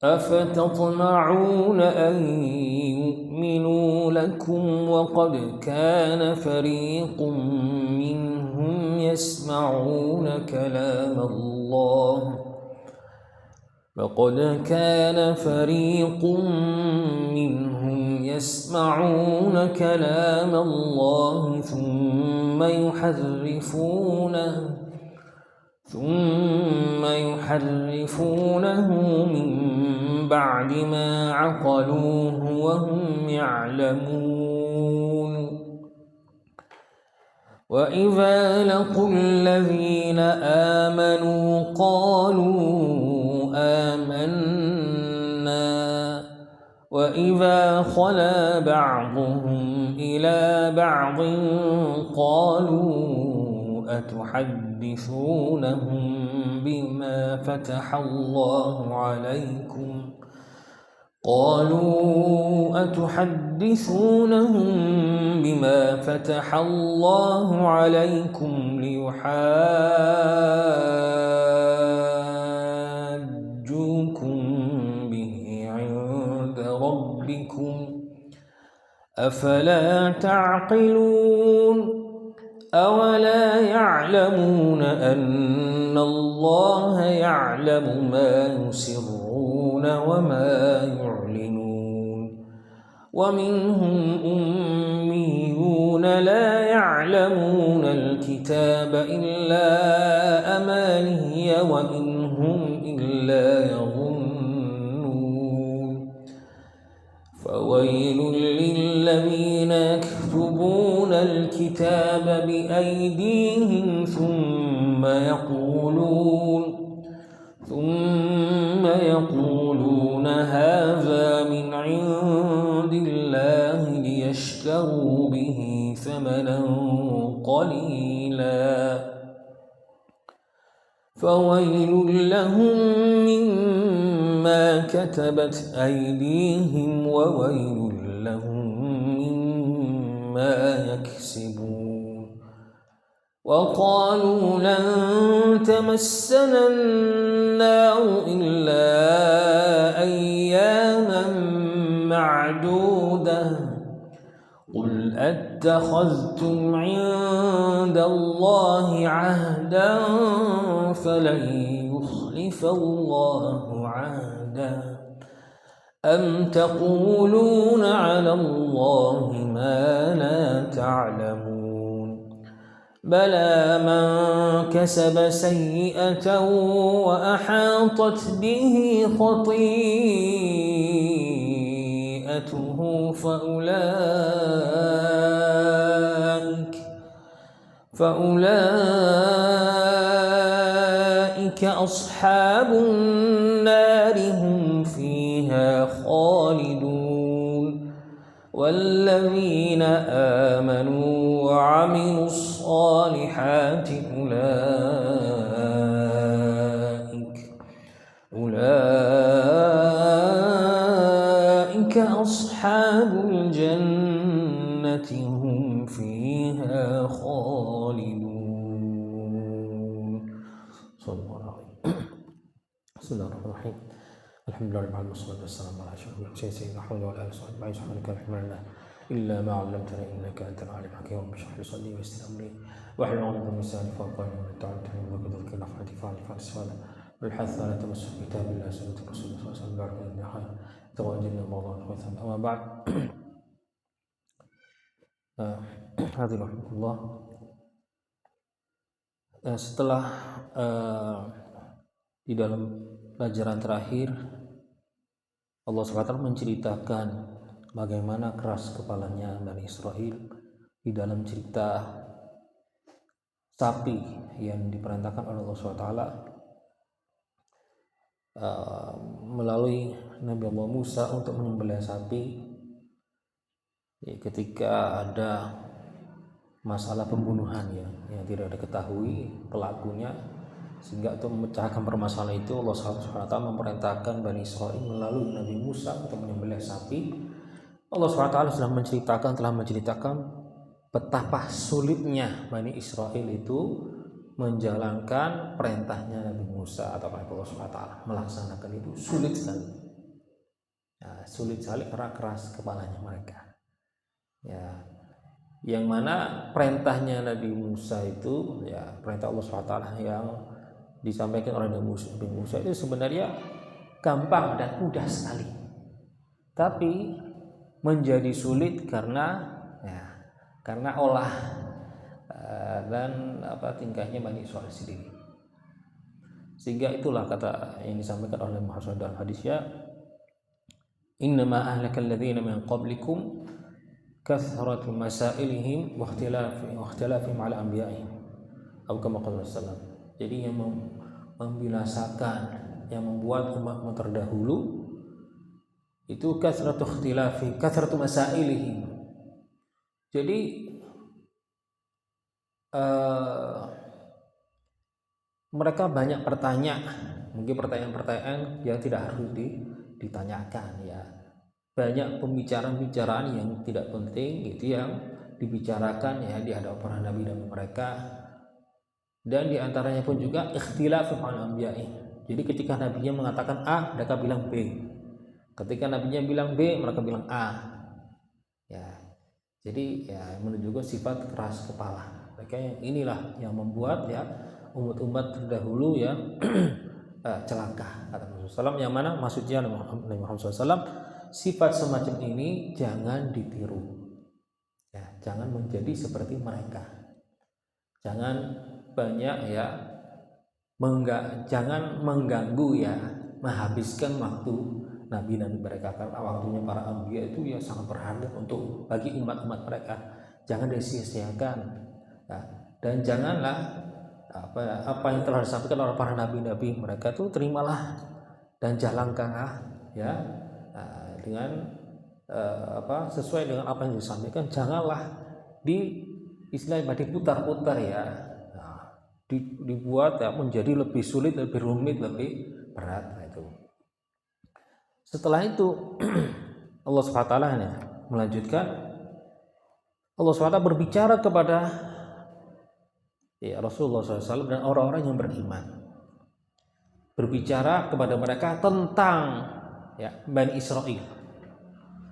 أفتطمعون أن يؤمنوا لكم وقد كان فريق منهم يسمعون كلام الله ثم يحرفونه من بعد ما عقلوه وهم يعلمون. وإذا لقوا الذين آمنوا قالوا آمنا وإذا خلا بعضهم إلى بعض قالوا أتحدثونهم بما فتح الله عليكم ليحاجوكم به عند ربكم أفلا تعقلون. أولا يعلمون أن الله يعلم ما يسرون وما يعلنون. ومنهم أميون لا يعلمون الكتاب إلا أماني وإن هم إلا يظنون. فويل للذين يكتبون الكتاب بأيديهم ثم يقولون هذا من عند الله ليشتروا به ثمنا قليلا فويل لهم مما كتبت أيديهم وويل لهم مما يكسبون. وقالوا لن تمسنا النار إلا أياما معدودة قل أتخذتم عند الله عهدا فلن يخلف الله عهدا أم تقولون على الله ما لا تعلمون. بلى من كسب سيئة وأحاطت به خطيئته فأولئك أصحاب النار هم فيها خالدون. والذين آمنوا وعملوا الصالحات أولئك أصحاب الجنة هم فيها خالدون. صلى الله عليه وسلم. بسم الله الرحمن الرحيم. الحمد لله رب العالمين والصلاة والسلام على أشرف المرسلين سيدنا محمد وعلى آله وصحبه أجمعين. سبحانك لا علم لنا إلا ما علمتنا إنك أنت العليم الحكيم. رب اشرح لي صدري ويسر أمري واحلل عقدة من لساني يفقهوا قولي ومن تعلمتني وبك ذكر نفعتي فاعل والحث على تمسك كتاب الله سنة الرسول صلى الله عليه وسلم بارك الله خير تواجدنا موضوع الخوثم. أما بعد hadirin rahimakumullah, setelah di dalam pelajaran terakhir Allah SWT menceritakan bagaimana keras kepalanya Bani Israel di dalam cerita sapi yang diperintahkan oleh Allah SWT melalui Nabi Allah Musa untuk menyembelih sapi ketika ada masalah pembunuhan yang tidak diketahui pelakunya, sehingga untuk memecahkan permasalahan itu Allah SWT memerintahkan Bani Israel melalui Nabi Musa untuk menyembelih sapi. Allah SWT telah menceritakan betapa sulitnya Bani Israel itu menjalankan perintahnya Nabi Musa atau Allah SWT, melaksanakan itu sulit sekali. Ya, sulit sekali karena keras kepalanya mereka. Ya, yang mana perintahnya Nabi Musa itu, ya perintah Allah SWT yang disampaikan oleh Nabi Musa itu sebenarnya gampang dan mudah sekali. Tapi menjadi sulit karena olah dan tingkahnya Bani Israil sendiri. Sehingga itulah kata yang disampaikan oleh Muhammad dalam hadisnya, innama ahlakal ladzina min qablikum kathratu masailihim wa ikhtilafihim ala anbiya'ihim atau kama qala sallallahu. Jadi yang membinasakan, yang membuat umat terdahulu itu kathratu masailihim. Jadi mereka banyak bertanya, mungkin pertanyaan-pertanyaan yang tidak harus ditanyakan, ya. Banyak pembicaraan yang tidak penting itu yang dibicarakan ya di hadapan para nabi dan mereka. Dan diantaranya pun juga ikhtilaf al-anbiya'i. Jadi ketika nabinya mengatakan A, mereka bilang B. Ketika nabinya bilang B, mereka bilang A. Ya. Jadi ya menunjukkan sifat keras kepala. Mereka inilah yang membuat ya umat-umat terdahulu ya celaka, kata Rasulullah SAW, yang mana maksudnya Nabi Muhammad SAW, sifat semacam ini jangan ditiru, ya, jangan menjadi seperti mereka, jangan banyak ya jangan mengganggu ya, menghabiskan waktu nabi-nabi mereka, karena waktunya para anbiya itu ya sangat berharga untuk bagi umat-umat mereka, jangan disia-siakan ya. Dan janganlah apa yang telah disampaikan oleh para nabi-nabi mereka itu terimalah dan jalankanlah ya dengan sesuai dengan apa yang disampaikan, janganlah istilahnya diputar-putar ya, dibuat ya menjadi lebih sulit, lebih rumit, lebih berat. Itu setelah itu Allah SWT melanjutkan, Allah SWT berbicara kepada Rasulullah SAW dan orang-orang yang beriman, berbicara kepada mereka tentang ya Bani Israil,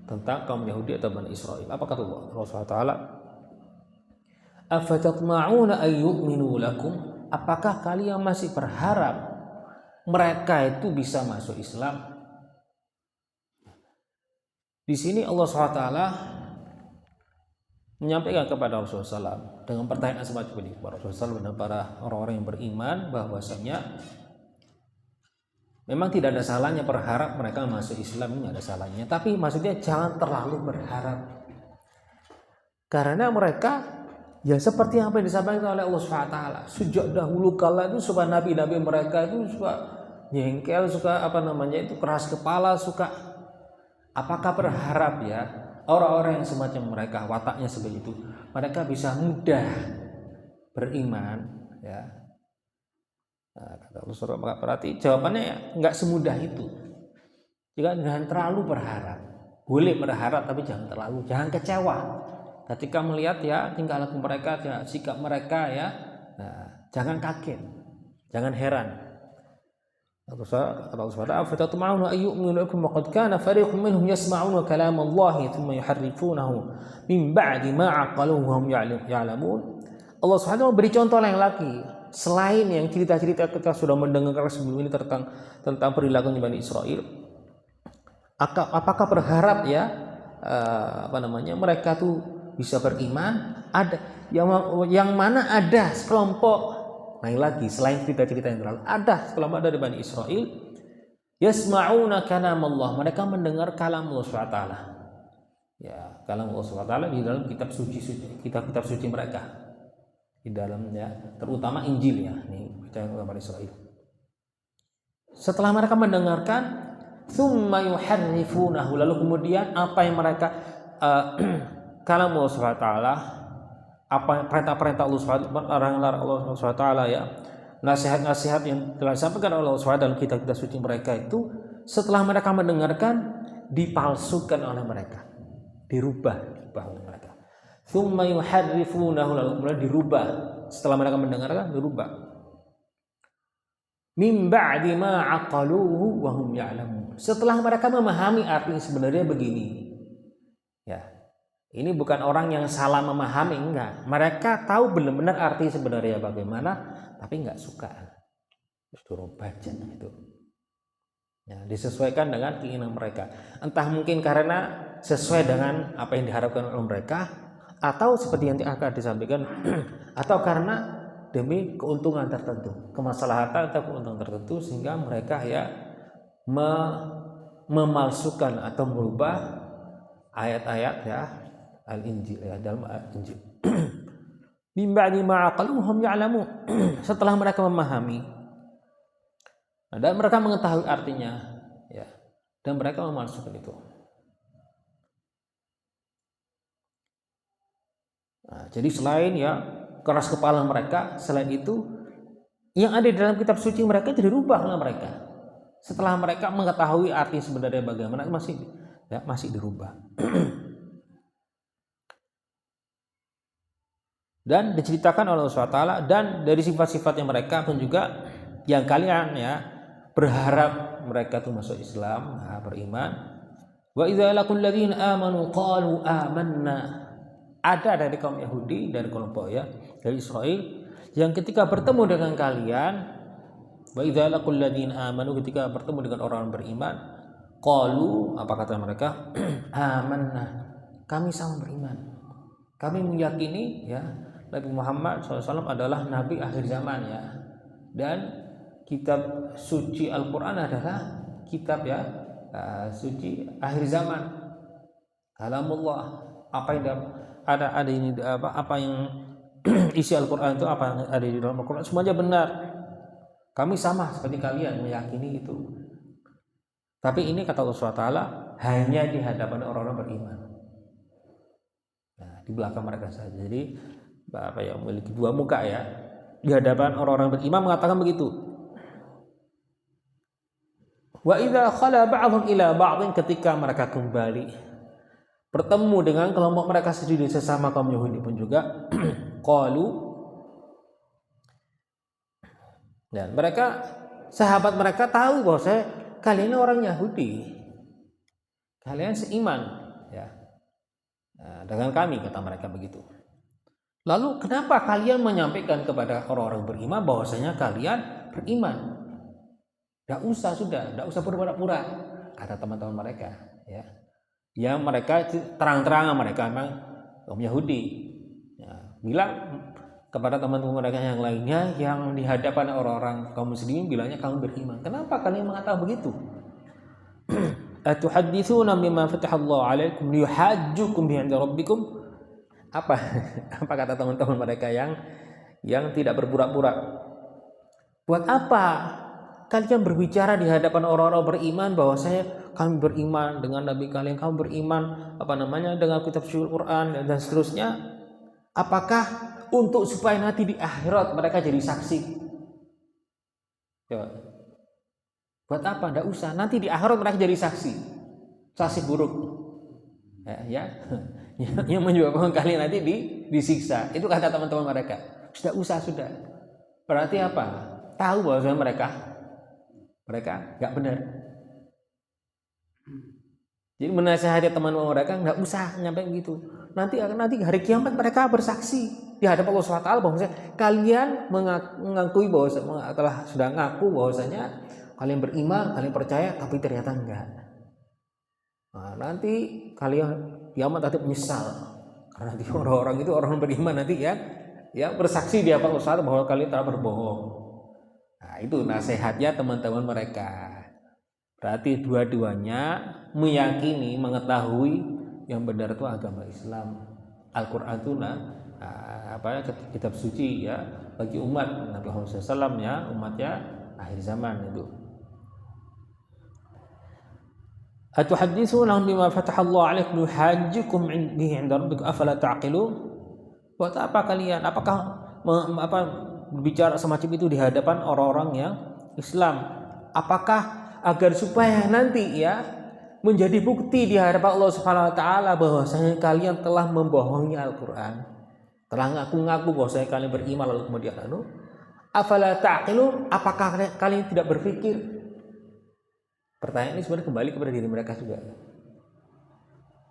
tentang kaum Yahudi atau Bani Israil. Apa kata Allah SWT? Afatatma'una ay yu'minu lakum, apakah kalian masih berharap mereka itu bisa masuk Islam? Di sini Allah SWT menyampaikan kepada Rasulullah SAW dengan pertanyaan semacam ini kepada Rasulullah SAW dan para orang-orang yang beriman, bahwasanya memang tidak ada salahnya berharap mereka masuk Islam, ini ada salahnya, tapi maksudnya jangan terlalu berharap, karena mereka ya seperti apa yang disampaikan oleh Allah SWT, sejak dahulu kala itu suka nabi-nabi mereka itu suka jengkel, suka itu keras kepala, suka. Apakah berharap ya orang-orang yang semacam mereka, wataknya seperti itu, mereka bisa mudah beriman ya? Nah, kata Allah, berarti jawabannya ya nggak semudah itu. Jangan terlalu berharap. Boleh berharap tapi jangan kecewa ketika melihat ya tingkah laku mereka, ya, sikap mereka ya. Nah, jangan kaget, jangan heran. Allah SWT, "Afatatma'una ay yu'minu lakum wa qad kana fariqun minhum yasma'una kalam Allah thumma yuharrifunahu min ba'di ma 'aqaluhu wa hum ya'lamun." Allah SWT memberi contoh lain lagi selain yang cerita-cerita kita sudah mendengar sebelum ini tentang perilaku Bani Israil. Apakah berharap ya mereka tuh bisa beriman? Ada yang mana ada sekelompok lain lagi selain cerita-cerita yang terlalu, ada sekelompok dari Bani Israil yasma'una kalam Allah, mereka mendengar kalam Allah SWT. Ya, kalam Allah SWT di dalam kitab suci mereka, di dalamnya terutama Injil ya, ini percaya Bani Israil. Setelah mereka mendengarkan, tsumma yuharrifunahu, lalu kemudian apa yang mereka kalam Allah SWT, apa perintah-perintah Allah SWT, larang-larang Allah SWT ya, nasihat-nasihat yang telah disampaikan oleh Allah SWT dalam kitab-kitab suci mereka itu, setelah mereka mendengarkan dipalsukan oleh mereka, dirubah oleh mereka. Tsumma yuharrifunahu, lalu kemudian dirubah setelah mereka mendengarkan, dirubah. Min ba'di ma 'aqaluhu wa hum ya'lamun, setelah mereka memahami arti sebenarnya begini. Ya. Ini bukan orang yang salah memahami, enggak. Mereka tahu benar-benar arti sebenarnya bagaimana, tapi enggak suka. Disuruh baca itu. Ya, disesuaikan dengan keinginan mereka. Entah mungkin karena sesuai dengan apa yang diharapkan oleh mereka, atau seperti yang akan disampaikan, atau karena demi keuntungan tertentu, kemaslahatan atau keuntungan tertentu, sehingga mereka ya memalsukan atau merubah ayat-ayat ya Al-Injil ya, dalam Al-Injil. Min ba'di ma aqaluhum ya'lamu. Setelah mereka memahami dan mereka mengetahui artinya ya, dan mereka memalsukan itu. Nah, jadi selain ya keras kepala mereka, selain itu yang ada di dalam kitab suci mereka itu dirubah oleh mereka. Setelah mereka mengetahui arti sebenarnya bagaimana, masih dirubah. Dan diceritakan oleh Allah SWT, dan dari sifat-sifatnya mereka pun juga yang kalian ya berharap mereka itu masuk Islam, beriman. Wa idza laqul ladzina amanu qalu amanna. Ada dari kaum Yahudi, dari kelompok ya, dari Israel, yang ketika bertemu dengan kalian, wa idza laqul ladzina amanu, ketika bertemu dengan orang beriman, qalu, apa kata mereka? Amanna, kami sama beriman. Kami meyakini ya Nabi Muhammad SAW adalah Nabi akhir zaman ya, dan kitab suci Al-Quran adalah kitab ya suci akhir zaman, kalamullah. Apa yang ada ini apa yang isi Al-Quran itu, apa yang ada di dalam Al-Quran semuanya benar. Kami sama seperti kalian meyakini itu. Tapi ini kata Allah SWT hanya di hadapan orang-orang beriman. Nah, di belakang mereka saja. Jadi apa yang memiliki dua muka ya, di hadapan orang-orang beriman mengatakan begitu. Wa idza khala ba'dhum ila ba'dhin, ketika mereka kembali bertemu dengan kelompok mereka sendiri sesama kaum Yahudi pun juga qalu, dan mereka sahabat mereka tahu bahwa kalian orang Yahudi, kalian seiman ya dengan kami, kata mereka begitu. Lalu kenapa kalian menyampaikan kepada orang-orang beriman bahwasanya kalian beriman? Tidak usah berpura-pura, kata teman-teman mereka ya. Yang mereka terang-terangan mereka memang kaum Yahudi ya, bilang kepada teman-teman mereka yang lainnya yang di hadapan orang-orang kaum muslimin, bilangnya kamu beriman. Kenapa kalian mengatakan begitu? Atuhadditsuna bima fatahallahu 'alaikum liyuhajjukum bi 'inda rabbikum. Apa kata teman-teman mereka yang tidak berpura-pura? Buat apa kalian berbicara di hadapan orang-orang beriman bahwa kami beriman dengan Nabi kalian, kamu beriman dengan kitab suci Al-Quran dan seterusnya? Apakah untuk supaya nanti di akhirat mereka jadi saksi? Ya. Buat apa? Tidak usah. Nanti di akhirat mereka jadi saksi buruk. Ya. Yang menyebabkan kalian nanti disiksa. Itu kata teman-teman mereka. Sudah. Berarti apa? Tahu bahwa mereka nggak benar. Jadi menasihati teman-teman mereka nggak usah nyampe begitu. Nanti hari kiamat mereka bersaksi di hadapan Allah SWT bahwa kalian mengakui bahwa sudah ngaku bahwasanya kalian beriman, kalian percaya, tapi ternyata enggak. Nah, nanti kalian kiamat nanti menyesal karena nanti orang-orang itu orang beriman nanti ya bersaksi di hadapan Allah SWT bahwa kalian telah berbohong. Nah, itu nasihatnya teman-teman mereka. Berarti dua-duanya meyakini, mengetahui yang benar itu agama Islam. Al-Quran itu kitab suci ya bagi umat Nabi Muhammad SAW ya, umatnya akhir zaman itu. Atuhadditsunahum bima fatahallahu 'alaikum yuhajjukum bihi 'inda rabbikum afala ta'qilun. Buat apa kalian? Apakah berbicara semacam itu di hadapan orang-orang yang Islam? Apakah agar supaya nanti ya menjadi bukti di hadapan Allah Subhanahu wa taala bahwasanya kalian telah membohongi Al-Qur'an, telah ngaku-ngaku bahwasanya kalian beriman, lalu kemudian afala ta'qilun, apakah kalian tidak berpikir? Pertanyaan ini sebenarnya kembali kepada diri mereka juga.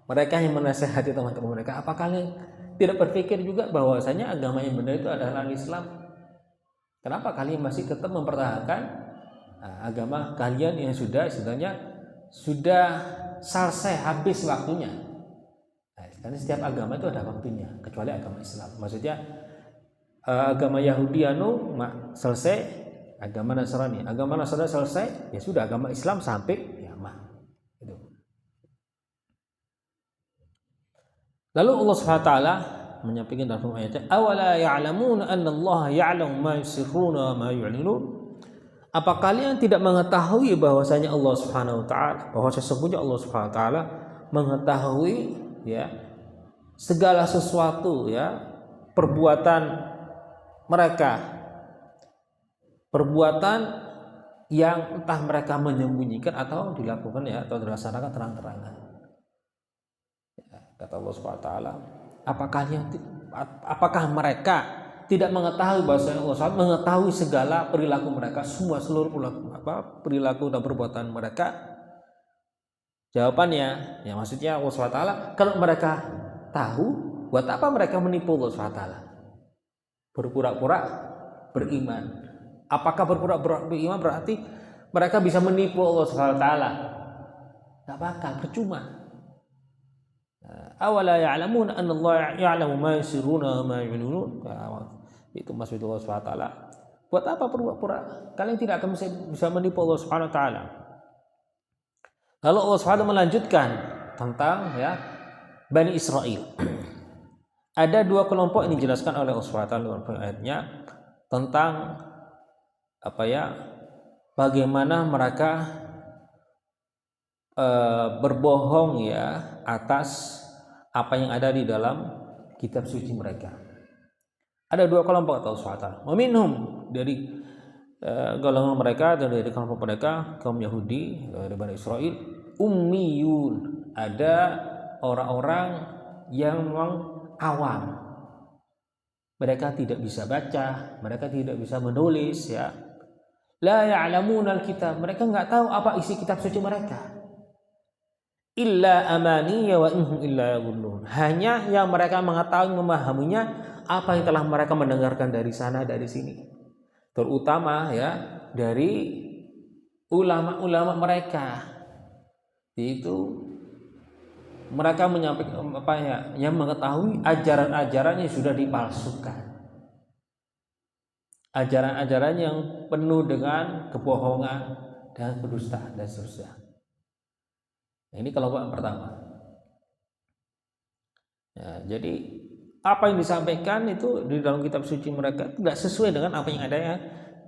Mereka yang menasehati teman-teman mereka, apa kalian tidak berpikir juga bahwasanya agama yang benar itu adalah Islam? Kenapa kalian masih tetap mempertahankan agama kalian yang sebenarnya sudah selesai, habis waktunya? Karena setiap agama itu ada waktunya, kecuali agama Islam. Maksudnya agama Yahudi selesai, agama Nasrani selesai, ya sudah, agama Islam sampai kiamat. Gitu. Lalu Allah SWT menyampaikan dalam ayatnya, awala ya'lamun anna Allah ya'lamu ma yusirruna ma yu'linun. Apa kalian tidak mengetahui bahwasanya Allah Subhanahu wa taala, bahwa sesungguhnya Allah Subhanahu wa taala mengetahui ya segala sesuatu, ya perbuatan mereka, perbuatan yang entah mereka menyembunyikan atau dilakukan ya, atau dilaksanakan terang-terangan. Ya, kata Allah Subhanahu wa taala, apakah mereka tidak mengetahui bahwasanya Allah SWT mengetahui segala perilaku mereka, seluruh perilaku dan perbuatan mereka? Jawabannya, ya maksudnya Allah SWT, kalau mereka tahu, buat apa mereka menipu Allah SWT? Berpura-pura beriman. Apakah berpura-pura beriman berarti mereka bisa menipu Allah SWT? Gak bakal, percuma. Awala ya'lamun anna Allah ya'lamu ma yusirruna ma yu'linun. Itu maksud Allah SWT. Buat apa pura-pura? Kalian tidak akan bisa menipu Allah SWT. Lalu Allah SWT melanjutkan tentang ya Bani Israel. Ada dua kelompok yang dijelaskan oleh Allah SWT dalam ayatnya tentang bagaimana mereka berbohong ya atas apa yang ada di dalam kitab suci mereka. Ada dua kelompok atau SWT. Waminhum, dari golongan mereka dan dari kelompok mereka, kaum Yahudi dari Bani Israel, ummiyun, ada orang-orang yang memang awam. Mereka tidak bisa baca, mereka tidak bisa menulis ya. La ya'lamunal kitab, mereka enggak tahu apa isi kitab suci mereka. Illa amaniya wa inhum illa yadhunnun. Hanya yang mereka mengetahui, memahaminya apa yang telah mereka mendengarkan dari sana dari sini. Terutama ya dari ulama-ulama mereka. Itu mereka menyampaikan yang mengetahui ajaran-ajaran yang sudah dipalsukan. Ajaran-ajaran yang penuh dengan kebohongan dan kedustaan dan seterusnya. Ini kelompok yang pertama. Ya, jadi apa yang disampaikan itu di dalam kitab suci mereka tidak sesuai dengan apa yang ada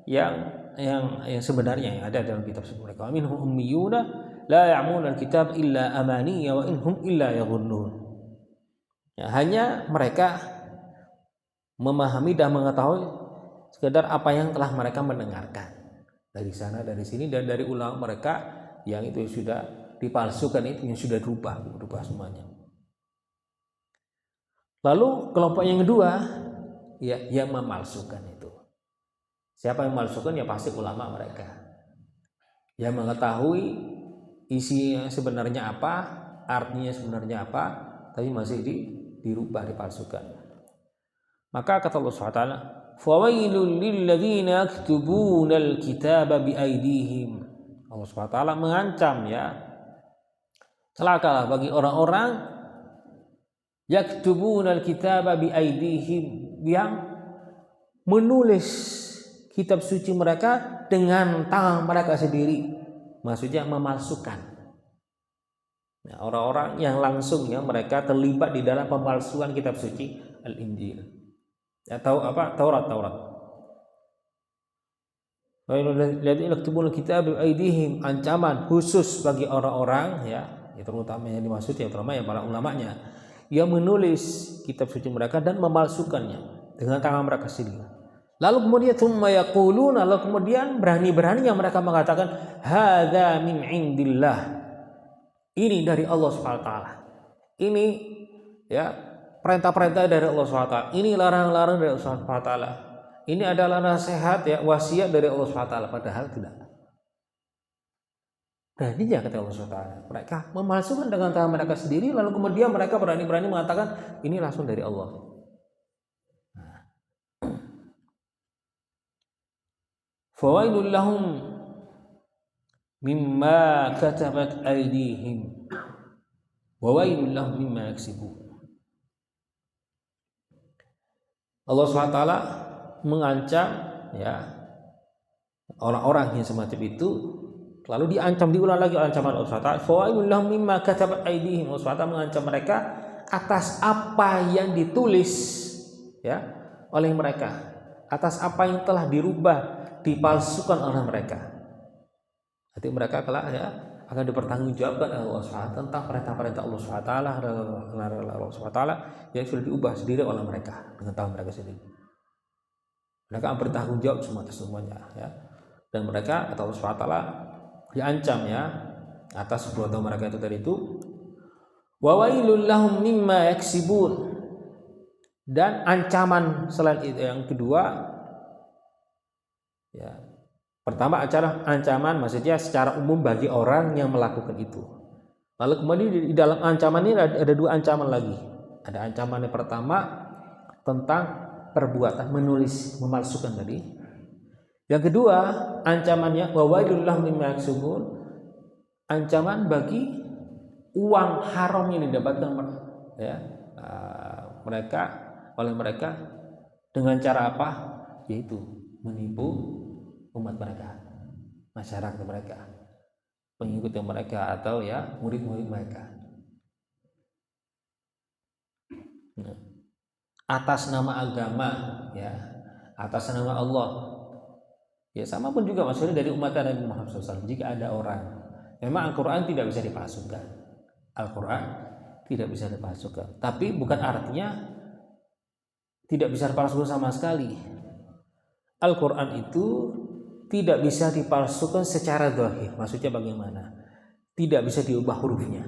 yang sebenarnya yang ada dalam kitab suci mereka. Minhum ummiyuna la ya'lamunal kitab illa amaniya wa inhum illa yadhunnun. Ya, hanya mereka memahami dan mengetahui sekedar apa yang telah mereka mendengarkan dari sana dari sini dan dari ulama mereka yang itu sudah dipalsukan, itu yang sudah berubah semuanya. Lalu kelompok yang kedua ya yang memalsukan itu. Siapa yang memalsukan? Ya pasti ulama mereka. Yang mengetahui isi yang sebenarnya apa, artinya sebenarnya apa, tapi masih dirubah, dipalsukan. Maka kata Allah SWT, fawailul lilladzina yaktubunal kitaba biaidihim. Allah SWT mengancam ya, celakalah bagi orang-orang yaktubunal kitaba biaidihim, yang menulis kitab suci mereka dengan tangan mereka sendiri, maksudnya memalsukan. Nah, orang-orang yang langsung ya mereka terlibat di dalam pemalsuan kitab suci Al-Injil atau Taurat. Ancaman khusus bagi orang-orang ya, terutama yang dimaksud ya terutama ya para ulamanya yang menulis kitab suci mereka dan memalsukannya dengan tangan mereka sendiri. Lalu kemudian berani-berani yang mereka mengatakan hadza min indillah, ini dari Allah Subhanahu wa taala. Ini ya perintah-perintah dari Allah Subhanahu wa taala. Ini larangan-larangan dari Allah Subhanahu wa taala. Ini adalah nasihat ya, wasiat dari Allah Subhanahu wa taala, padahal tidak. Beraninya kata Allah SWT. Mereka memalsukan dengan tangan mereka sendiri, lalu kemudian mereka berani-berani mengatakan ini langsung dari Allah. Fawailul lahum mimma katabat aydihim wa wailul lahum mimma yaksibun. Allah SWT mengancam ya orang-orang yang semacam itu, lalu diancam, diulang lagi ancaman Allah SWT. Fawailul lahum mimma katabat aydihim. Allah SWT mengancam mereka atas apa yang ditulis ya oleh mereka, atas apa yang telah dirubah, dipalsukan oleh mereka. Nanti mereka kelak ya akan dipertanggungjawabkan oleh Allah SWT tentang perintah-perintah Allah SWT, Allah SWT yang sudah diubah sendiri oleh mereka dengan tangan mereka sendiri. Mereka akan bertanggung jawab semua atas semuanya ya. Dan mereka kata Allah SWT diancam ya atas perbuatan mereka itu tadi itu. Wa wailul lahum mimma yaksibun. Dan ancaman selain itu yang kedua ya, pertama ancaman maksudnya secara umum bagi orang yang melakukan itu. Lalu kemudian di dalam ancaman ini ada dua ancaman lagi. Ada ancaman yang pertama tentang perbuatan menulis memalsukan tadi. Yang kedua ancamannya wa wailul lahum mimma yaksubun, ancaman bagi uang haram yang didapatkan ya oleh mereka dengan cara apa? Yaitu menipu umat mereka, masyarakat mereka, pengikut mereka atau ya murid-murid mereka. Nah, atas nama agama ya, atas nama Allah. Ya sama pun juga maksudnya dari umat Nabi Muhammad SAW. Jika ada orang, memang Al-Quran tidak bisa dipalsukan. Al-Quran tidak bisa dipalsukan. Tapi bukan artinya tidak bisa dipalsukan sama sekali. Al-Quran itu tidak bisa dipalsukan secara zahir. Maksudnya bagaimana? Tidak bisa diubah hurufnya.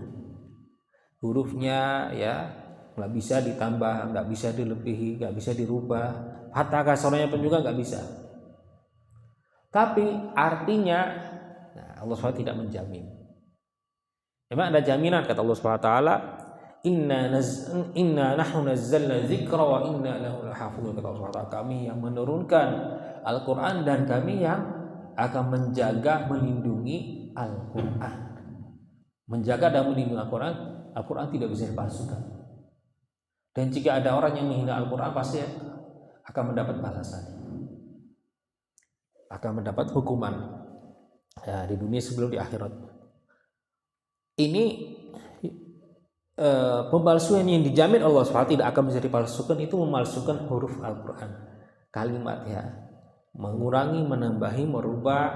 Hurufnya ya nggak bisa ditambah, nggak bisa dilebihi, nggak bisa dirubah. Hatta kasarnya pun juga nggak bisa. Tapi artinya Allah SWT tidak menjamin. Memang ada jaminan kata Allah SWT, Inna nahnu nazzalna dzikra wa inna lahu lahafizun. Kata Allah SWT, kami yang menurunkan Al-Quran dan kami yang akan menjaga melindungi Al-Quran. Menjaga dan melindungi Al-Quran, Al-Quran tidak bisa dipalsukan. Dan jika ada orang yang menghina Al-Quran pasti akan mendapat balasan, akan mendapat hukuman ya, di dunia sebelum di akhirat. Ini pemalsuan yang dijamin Allah SWT tidak akan bisa dipalsukan, itu memalsukan huruf Al-Quran, kalimat ya, mengurangi, menambahi, merubah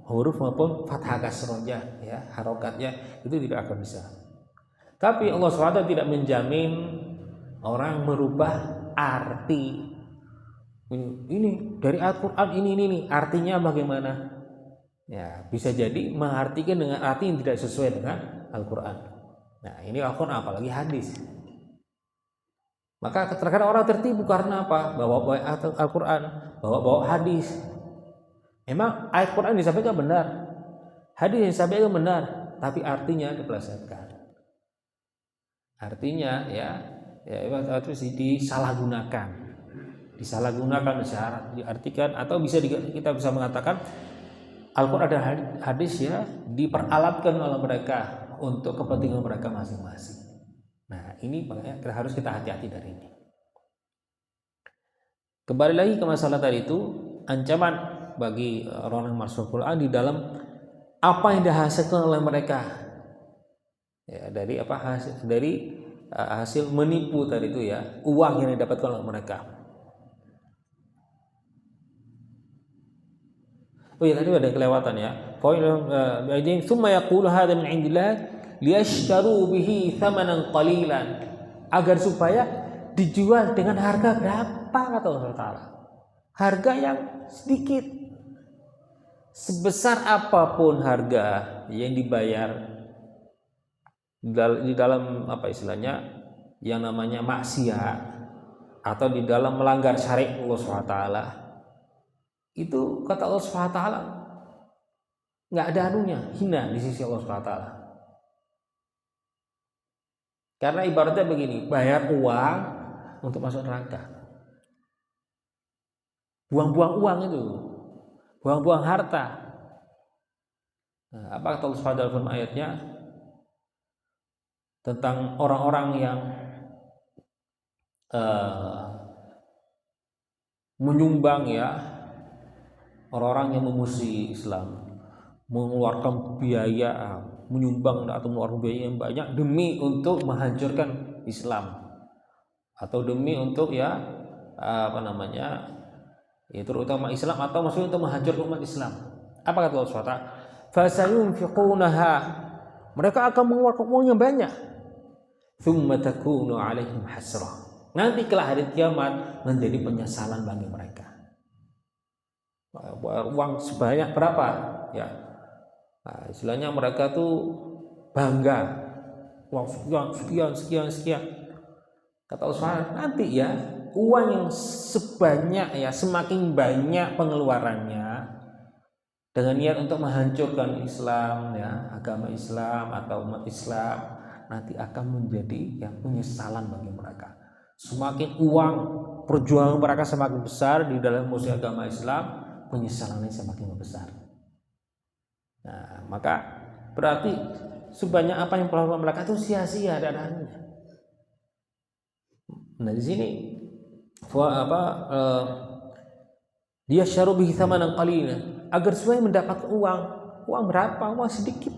huruf maupun fathah kasrohnya ya, harokatnya itu tidak akan bisa. Tapi Allah SWT tidak menjamin orang merubah arti. Ini dari Al-Quran ini artinya bagaimana? Ya bisa jadi mengartikan dengan arti yang tidak sesuai dengan Al-Quran. Nah ini Al-Quran apalagi hadis. Maka terkadang orang tertipu karena apa? Bawa Al-Quran, bawa hadis. Memang Al-Quran disampaikan benar, hadis disampaikan benar, tapi artinya dipelesetkan. Artinya ya itu disalahgunakan syarat diartikan, atau kita bisa mengatakan Al-Quran dan hadis ya diperalatkan oleh mereka untuk kepentingan mereka masing-masing. Nah ini makanya harus kita hati-hati dari ini. Kembali lagi ke masalah tadi itu, ancaman bagi orang yang masuk Quran di dalam apa yang dihasilkan oleh mereka ya, dari hasil menipu tadi itu ya, uang yang didapatkan oleh mereka. Oh ya tadi ada kelewatan ya. Tsumma yaqulu hadza min indillah liyashtaru bihi thamanan qalilan, agar supaya dijual dengan harga berapa kata Allah Taala? Harga yang sedikit. Sebesar apapun harga yang dibayar di dalam apa istilahnya yang namanya maksiat atau di dalam melanggar syariat Allah SWT, itu kata Allah SWT nggak ada anunya, hina di sisi Allah SWT. Karena ibaratnya begini, bayar uang untuk masuk neraka, buang-buang uang itu, buang-buang harta. Nah, apa kata Allah SWT dalam ayatnya tentang orang-orang yang menyumbang ya, orang-orang yang memusuhi Islam, mengeluarkan biaya, menyumbang atau mengeluarkan biaya yang banyak demi untuk menghancurkan Islam atau demi untuk ya terutama Islam atau maksudnya untuk menghancurkan umat Islam. Apa kata Allah SWT? Fasayunfiqunaha, mereka akan mengeluarkan uang yang banyak. Tsumma takunu 'alaihim hasrah, nanti kelak hari kiamat menjadi penyesalan bagi mereka. Uang sebanyak berapa ya, nah, istilahnya mereka tuh bangga, uang sekian. Kata Allah, nanti ya uang yang sebanyak ya, semakin banyak pengeluarannya dengan niat untuk menghancurkan Islam ya, agama Islam atau umat Islam, nanti akan menjadi ya penyesalan bagi mereka. Semakin uang perjuangan mereka semakin besar di dalam musuh agama Islam, penyesalannya semakin besar. Nah, maka berarti sebanyak apa yang pelakukan mereka itu sia-sia dadanya. Nah, di sini dia syaru bihi thamanan qalila, agar supaya mendapat uang berapa? Uang sedikit.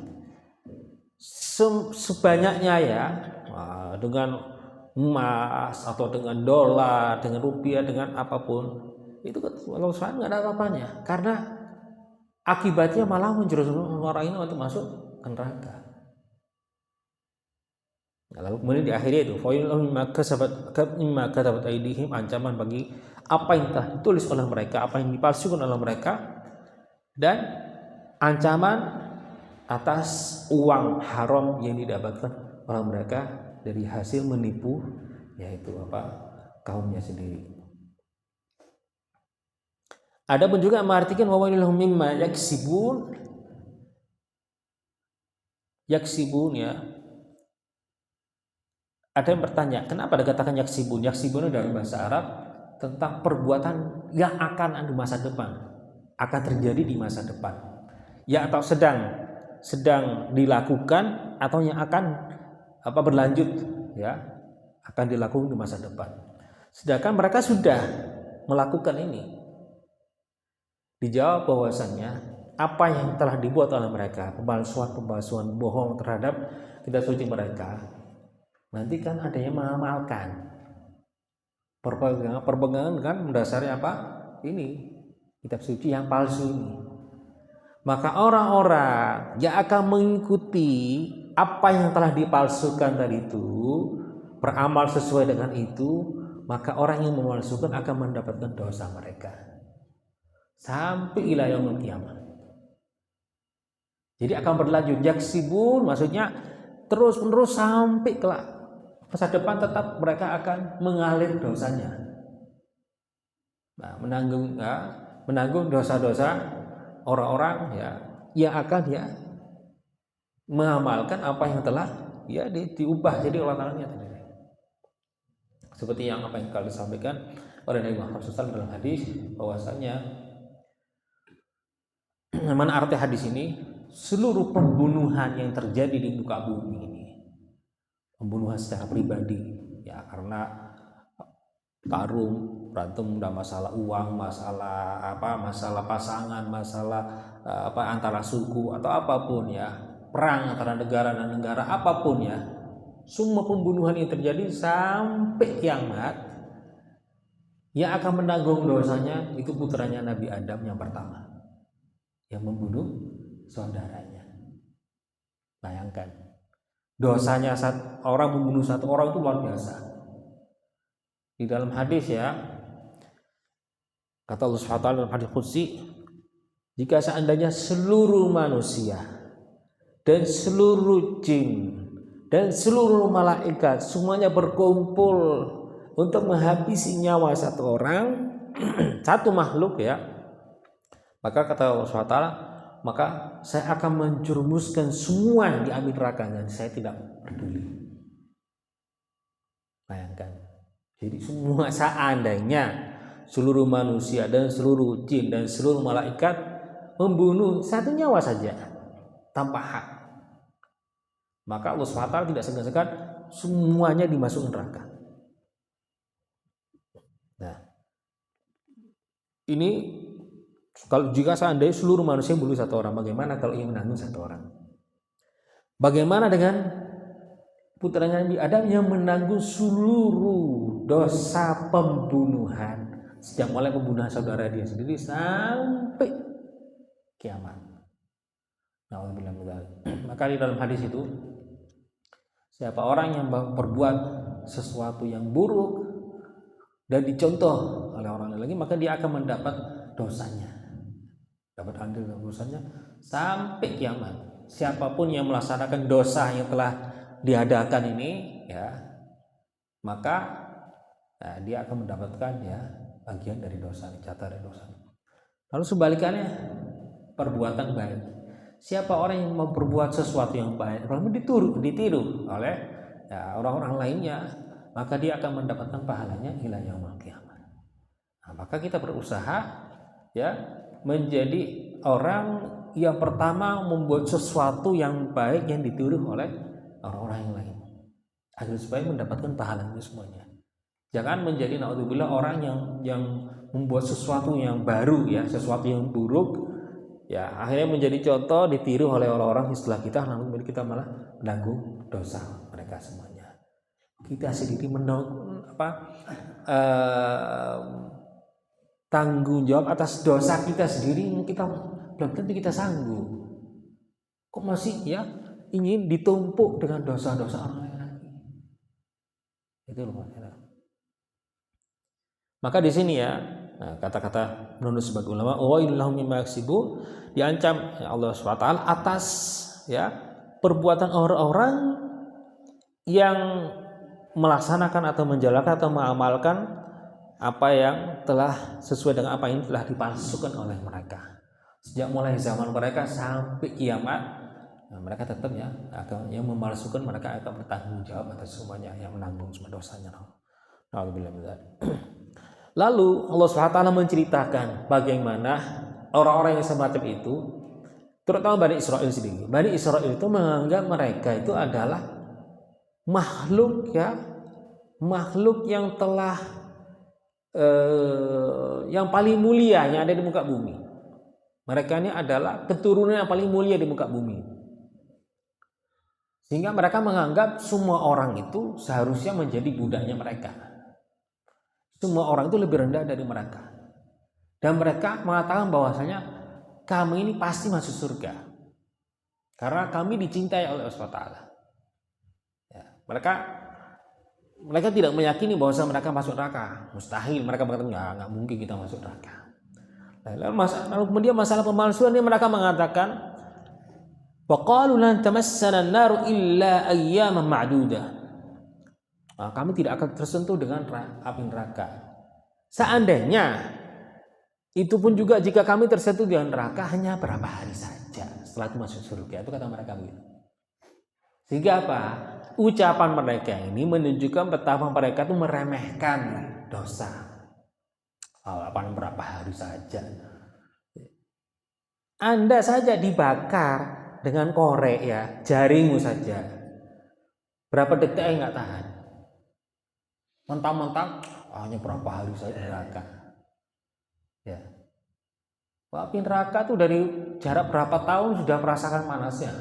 Sebanyaknya ya, dengan emas atau dengan dolar, dengan rupiah, dengan apapun, itu kalau saya nggak ada apa-apanya, karena akibatnya malah menjerumuskan orang ini untuk masuk ke neraka. Nah, lalu kemudian di akhirnya itu mimma katabat aydihim, ancaman bagi apa yang telah ditulis oleh mereka, apa yang dipalsukan oleh mereka, dan ancaman atas uang haram yang didapatkan oleh mereka dari hasil menipu yaitu kaumnya sendiri. Ada pun juga mengartikan wa wailahum mimma yaksibun ya. Ada yang bertanya, kenapa dikatakan yaksibun? Yaksibun dalam bahasa Arab tentang perbuatan yang akan ada masa depan, akan terjadi di masa depan. Ya, atau sedang dilakukan atau yang akan berlanjut ya, akan dilakukan di masa depan. Sedangkan mereka sudah melakukan ini. Dijawab bahwasannya apa yang telah dibuat oleh mereka, pemalsuan bohong terhadap kitab suci mereka, nanti kan ada yang mengamalkan perpegangan kan mendasari ini kitab suci yang palsu ini. Maka orang-orang yang akan mengikuti apa yang telah dipalsukan tadi itu, beramal sesuai dengan itu, maka orang yang memalsukan akan mendapatkan dosa mereka sampai ila yaumil qiyamah. Jadi akan berlanjut yaksibun, maksudnya terus-menerus sampai kelak masa depan tetap mereka akan mengalir dosanya. Nah, menanggung dosa-dosa orang-orang ya yang akan ya mengamalkan apa yang telah ya diubah jadi Allah Ta'ala sendiri. Seperti yang apa yang kali disampaikan oleh Nabi Muhammad SAW dalam hadis bahwasanya mana arti hadis ini, seluruh pembunuhan yang terjadi di muka bumi ini, pembunuhan secara pribadi ya karena tarung, berantem, udah masalah uang, masalah pasangan, masalah antara suku atau apapun ya, perang antara negara dan negara apapun ya, semua pembunuhan yang terjadi sampai kiamat yang akan menanggung dosanya itu putranya Nabi Adam yang pertama yang membunuh saudaranya. Bayangkan dosanya orang membunuh satu orang itu luar biasa. Di dalam hadis ya, kata Allah SWT dalam hadis qudsi, jika seandainya seluruh manusia dan seluruh jin dan seluruh malaikat semuanya berkumpul untuk menghabisi nyawa satu orang, satu makhluk ya, maka kata Allah SWT, maka saya akan menjerumuskan semua yang di api neraka dan saya tidak peduli. Bayangkan. Jadi semua seandainya seluruh manusia dan seluruh jin dan seluruh malaikat membunuh satu nyawa saja tanpa hak, maka Allah SWT tidak segan-segan semuanya dimasukkan neraka. Nah, ini kalau jika seandainya seluruh manusia membunuh satu orang, bagaimana kalau ia menanggung satu orang? Bagaimana dengan putranya Nabi Adam yang menanggung seluruh dosa pembunuhan, sejak mulai pembunuhan saudara dia sendiri sampai kiamat? Maka di dalam hadis itu, siapa orang yang berbuat sesuatu yang buruk dan dicontoh oleh orang lain lagi, maka dia akan mendapat dosanya, dapat andil dalam dosanya sampai kiamat. Siapapun yang melaksanakan dosa yang telah diadakan ini, ya, maka dia akan mendapatkan ya bagian dari dosa, jatah dari dosa. Lalu sebalikannya, perbuatan baik. Siapa orang yang memperbuat sesuatu yang baik, lalu ditiru oleh ya, orang-orang lainnya, maka dia akan mendapatkan pahalanya ila yaumil qiyamah. Nah, maka kita berusaha ya menjadi orang yang pertama membuat sesuatu yang baik yang ditiru oleh orang-orang yang lain, agar supaya mendapatkan pahala itu semuanya. Jangan menjadi naudzubillah orang yang membuat sesuatu yang baru ya, sesuatu yang buruk ya, akhirnya menjadi contoh ditiru oleh orang-orang setelah kita, namun kita malah menanggung dosa mereka semuanya. Kita sendiri tanggung jawab atas dosa kita sendiri, kita belum tentu kita sanggup. Kok masih ya ingin ditumpuk dengan dosa-dosa orang lain lagi? Itu loh. Maka di sini ya, kata-kata menurut sebagai ulama, wa illahum mimma yaksibun, diancam Allah SWT atas ya perbuatan orang-orang yang melaksanakan atau menjalankan atau mengamalkan apa yang telah sesuai dengan apa yang telah dipalsukan oleh mereka. Sejak mulai zaman mereka sampai kiamat, mereka tetap ya akan yang memalsukan, mereka akan bertanggung jawab atas semuanya, yang menanggung semua dosanya. Lalu Allah SWT menceritakan bagaimana orang-orang yang semacam itu, terutama Bani Israel sendiri. Bani Israel itu menganggap mereka itu adalah makhluk yang telah yang paling mulia yang ada di muka bumi. Mereka ini adalah keturunan yang paling mulia di muka bumi. Sehingga mereka menganggap semua orang itu seharusnya menjadi budaknya mereka. Semua orang itu lebih rendah dari mereka. Dan mereka mengatakan bahwasanya kami ini pasti masuk surga karena kami dicintai oleh Allah SWT. Ya, mereka tidak meyakini bahwasanya mereka masuk neraka. Mustahil, mereka mengatakan nggak mungkin kita masuk neraka. Lalu kemudian masalah pemalsuan ini, mereka mengatakan waqalu lan tamassana an-nar illa ayyaman ma'dudah. Nah, kami tidak akan tersentuh dengan api neraka. Seandainya itu pun juga jika kami tersentuh dengan neraka hanya berapa hari saja setelah itu masuk surga. Itu kata mereka begitu. Sehingga apa? Ucapan mereka ini menunjukkan betapa mereka itu meremehkan dosa. Berapa hari saja. Anda saja dibakar dengan korek ya, jaringmu saja. Berapa detik nggak tahan. Mentang-mentang hanya berapa hari saja neraka. Ya. Api neraka tuh dari jarak berapa tahun sudah merasakan panasnya.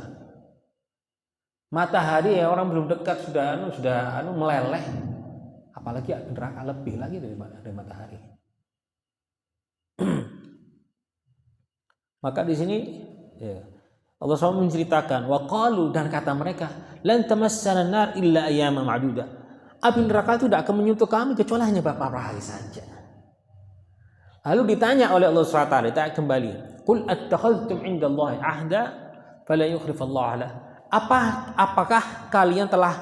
Matahari ya orang belum dekat sudah meleleh. Apalagi api neraka lebih lagi dari matahari. Maka di sini ya, Allah SWT menceritakan waqalu, dan kata mereka lan tamassana nar illa ayyaman ma'dudah. Api neraka itu tidak akan menyentuh kami kecuali hanya beberapa hari saja. Lalu ditanya oleh Allah SWT, ditanya kembali, qul attakhadhtum 'indallahi ahda fala yukhlifallahu lah. Apakah kalian telah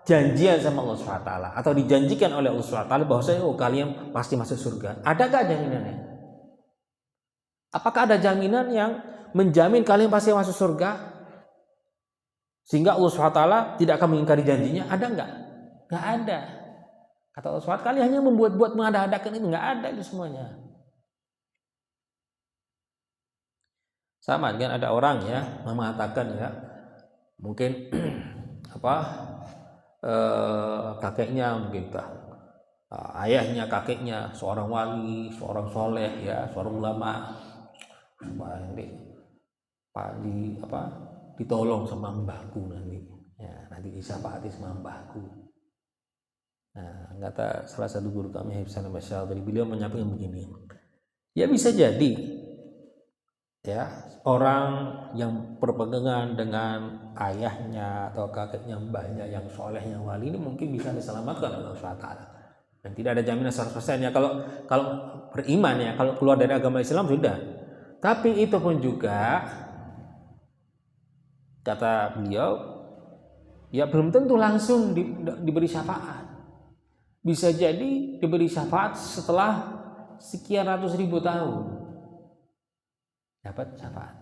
janjian sama Allah SWT atau dijanjikan oleh Allah SWT bahwasanya kalian pasti masuk surga? Adakah jaminannya? Apakah ada jaminan yang menjamin kalian pasti masuk surga sehingga Allah SWT tidak akan mengingkari janjinya? Ada enggak? Enggak ada. Kata Allah SWT, kalian hanya membuat-buat mengada-adakan itu, enggak ada itu semuanya. Sama dengan ada orang ya mengatakan ya, mungkin kakeknya mungkin ayahnya, kakeknya seorang wali, seorang soleh ya, seorang ulama, ditolong sama mbahku nanti ya, nanti disyafaati sama mbahku. Nah, kata salah satu guru kami Habib Salam Asy'ari, beliau menyampaikan begini, ya bisa jadi ya orang yang berpegangan dengan ayahnya atau kakeknya, mbahnya yang soleh, yang wali ini mungkin bisa diselamatkan oleh Allah SWT. Dan tidak ada jaminan 100% ya kalau beriman ya, kalau keluar dari agama Islam sudah. Tapi itu pun juga kata beliau ya belum tentu langsung diberi syafaat. Bisa jadi diberi syafaat setelah sekian ratus ribu tahun dapat syafaat.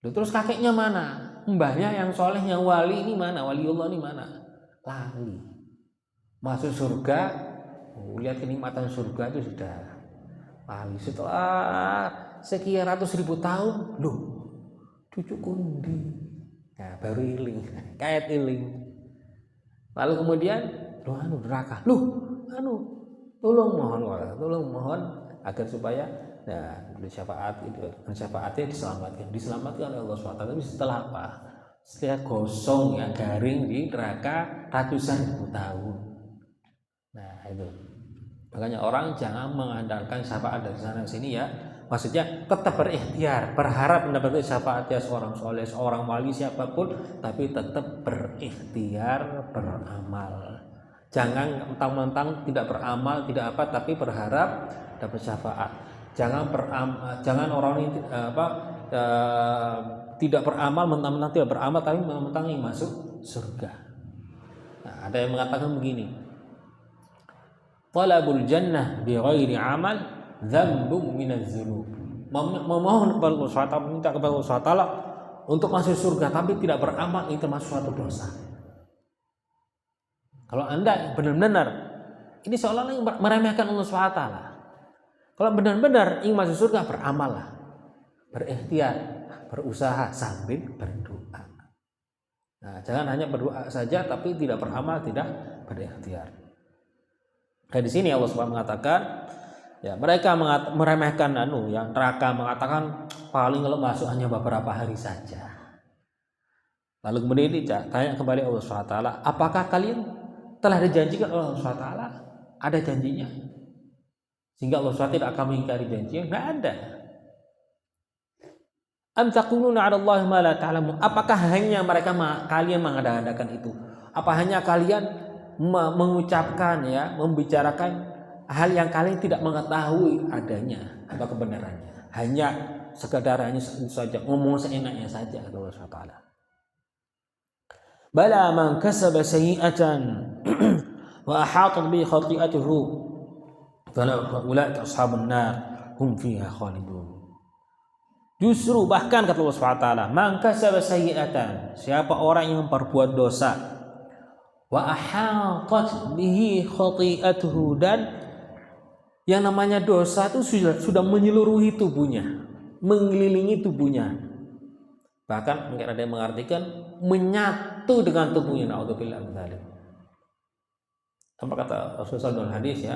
Terus kakeknya mana? Mbahnya yang soleh, yang wali ini mana? Waliullah ini mana? Lali. Masuk surga, lihat kenikmatan surga itu sudah lali. Setelah sekian ratus ribu tahun, loh, cucu kundi. Nah, baru iling, kait iling. Lalu kemudian, neraka. Tolong mohon agar supaya syafaatnya diselamatkan oleh Allah SWT. Tapi setelah apa? Setelah gosong ya, garing di neraka ratusan ribu tahun. Nah itu, makanya orang jangan mengandalkan syafaat dari sana sini ya. Maksudnya tetap berikhtiar, berharap mendapatkan syafaatnya seorang soleh, seorang wali, siapapun, tapi tetap berikhtiar, beramal. Jangan mentang-mentang tidak beramal, tidak apa, tapi berharap dapat syafaat. Jangan orang ini tidak beramal, mentang-mentang tidak beramal, tapi mentang-mentang yang masuk surga. Nah, ada yang mengatakan begini, talabul jannah bi ghairi amal dzambun minaz dzunub. Memohon kepada Allah SWT, minta kepada Allah SWT untuk masuk surga tapi tidak beramal, itu termasuk suatu dosa. Kalau Anda benar-benar ini seolah-olah meremehkan Allah SWT. Kalau benar-benar ingin masuk surga, beramallah, berikhtiar, berusaha sambil berdoa. Nah, jangan hanya berdoa saja tapi tidak beramal, tidak berikhtiar. Nah, di sini Allah SWT mengatakan, ya mereka meremehkan yang neraka, mengatakan paling kalau masuk hanya beberapa hari saja. Lalu kemudian ditanya kembali Allah SWT, apakah kalian telah dijanjikan oleh Allah SWT? Ada janjinya? Sehingga Allah SWT tidak akan mengingkari janjinya? Tidak ada. Am taquluna 'ala Allahi ma la ta'lamun. Apakah hanya kalian mengada-adakan itu? Apa hanya kalian mengucapkan ya, membicarakan hal yang kalian tidak mengetahui adanya atau kebenarannya? Hanya sekadar hanya saja ngomong seenaknya saja, kata Allah SWT. Bala man kasaba sayyi'atan wa ahatat bi khati'atuhu ulaika ashabun nar hum fiha khalidun. Justru bahkan kata Allah SWT, man kasaba sayyi'atan, siapa orang yang memperbuat dosa, wa ahatat bihi khati'atuhu, dan yang namanya dosa itu sudah menyeluruhi tubuhnya, mengelilingi tubuhnya. Bahkan mungkin ada yang mengartikan menyatu dengan tubuhnya. Na'udzubillah min dzalik. Apa kata Rasulullah dalam hadis ya,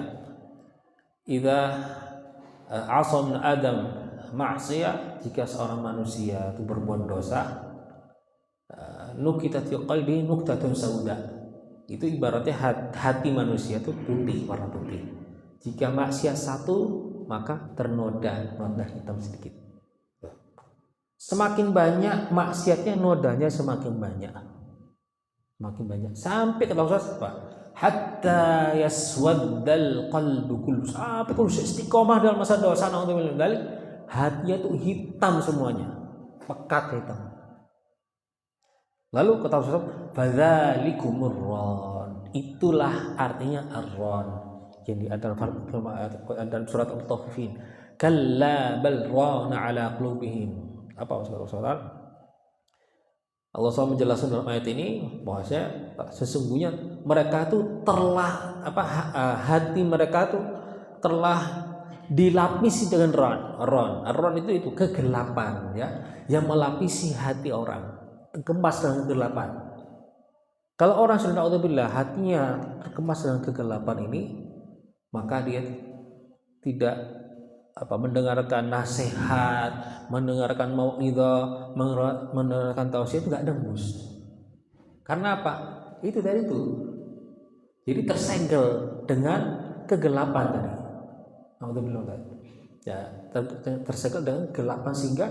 idza asam adam ma'siyah, jika seorang manusia itu berbuat dosa, nukitat fi qalbi nuktatun sauda, itu ibaratnya hati manusia itu putih, warna putih. Jika maksiat satu, maka ternoda hitam sedikit. Semakin banyak maksiatnya, nodanya semakin banyak. Sampai kata Rasulullah, hatta yaswaddal qalbu kullu, sampai kalau istiqomah dalam masa dosa, hatinya itu hitam semuanya, pekat hitam. Lalu kata Rasulullah, fadzalikumur ron, itulah artinya ar-ron. Jadi ada dalam surat Al-Taufin, kalla bal rana ala qulubihim, Apa maksud Allah? Allah SWT menjelaskan dalam ayat ini bahwasanya sesungguhnya mereka itu telah hati mereka itu telah dilapisi dengan ron itu kegelapan ya, yang melapisi hati orang, terkemas dengan kegelapan. Kalau orang sudah naudzubillah hatinya terkemas dengan kegelapan ini, maka dia tidak mendengarkan nasihat, mendengarkan mau'izah, mendengarkan tausiah itu nggak dembus. Karena apa? Itu tadi itu. Jadi tersegel dengan kegelapan tadi. Alhamdulillah tadi. Ya, tersegel dengan kegelapan sehingga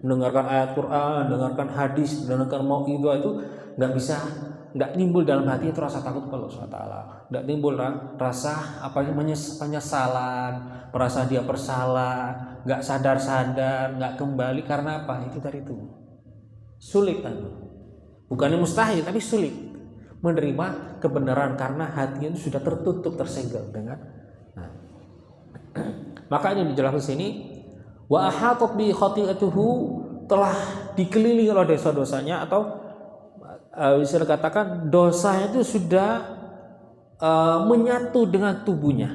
mendengarkan ayat Quran, mendengarkan hadis, mendengarkan mau'izah itu nggak timbul dalam hati itu rasa takut kepada Allah SWT, nggak timbul rasa penyesalan, merasa dia bersalah, nggak sadar, nggak kembali. Karena apa? Itu tadi itu sulit kan, bukannya mustahil tapi sulit menerima kebenaran karena hatinya itu sudah tertutup, tersegel dengan makanya dijelaskan sini wa ahatat bi khati'atuhu, telah dikelilingi oleh dosa-dosanya, atau bisa dikatakan dosa itu sudah menyatu dengan tubuhnya,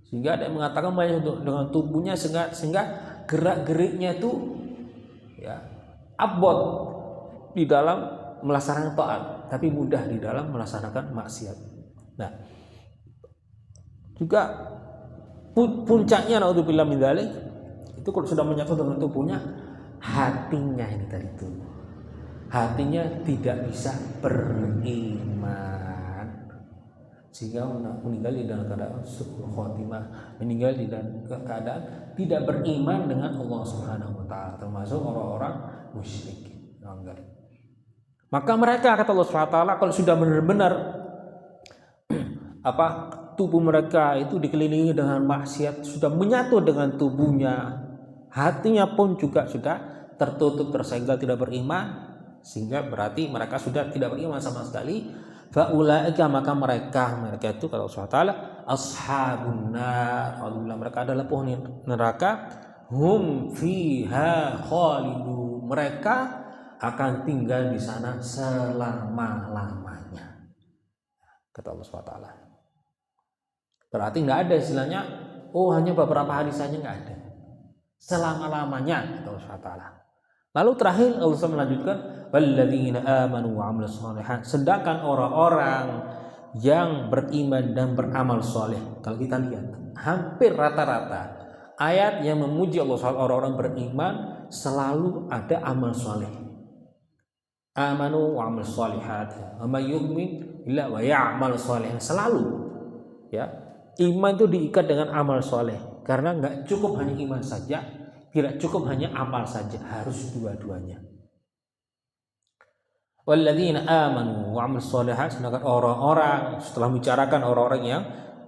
sehingga ada yang mengatakan menyatu dengan tubuhnya sehingga gerak-geriknya itu ya abot di dalam melaksanakan taat, tapi mudah di dalam melaksanakan maksiat. Nah, juga puncaknya naudzubillah min dzalik itu kalau sudah menyatu dengan tubuhnya, hatinya ini tadi itu. Hatinya tidak bisa beriman sehingga meninggal di dalam keadaan su'ul khotimah, meninggal di dalam keadaan tidak beriman dengan Allah Subhanahu wa taala, termasuk orang-orang musyrik. Maka mereka, kata Allah Subhanahu wa taala, kalau sudah benar-benar tubuh mereka itu dikelilingi dengan maksiat, sudah menyatu dengan tubuhnya, hatinya pun juga sudah tertutup, tersegel, tidak beriman, sehingga berarti mereka sudah tidak beriman sama sekali. Faulaika, maka mereka itu kalau Allah SWT ashabun nar, mereka adalah penghuni neraka, hum fiha khalidun, mereka akan tinggal di sana selama-lamanya, kata Allah SWT. Berarti nggak ada istilahnya hanya beberapa hari saja, nggak ada, selama-lamanya, kata Allah SWT. Lalu terakhir Allah SWT melanjutkan walladzina amanu wa 'amilus shalihat, sedangkan orang-orang yang beriman dan beramal soleh. Kalau kita lihat hampir rata-rata ayat yang memuji Allah SWT, orang-orang beriman selalu ada amal soleh. Amanu wa 'amilus shalihat wa may yu'min illa wa ya'mal shalihan, selalu ya. Iman itu diikat dengan amal soleh, karena nggak cukup hanya iman saja, tidak cukup hanya amal saja, harus dua-duanya. Walladzina amanu wa 'amilus shalihat, sedangkan orang-orang, setelah membicarakan orang-orang yang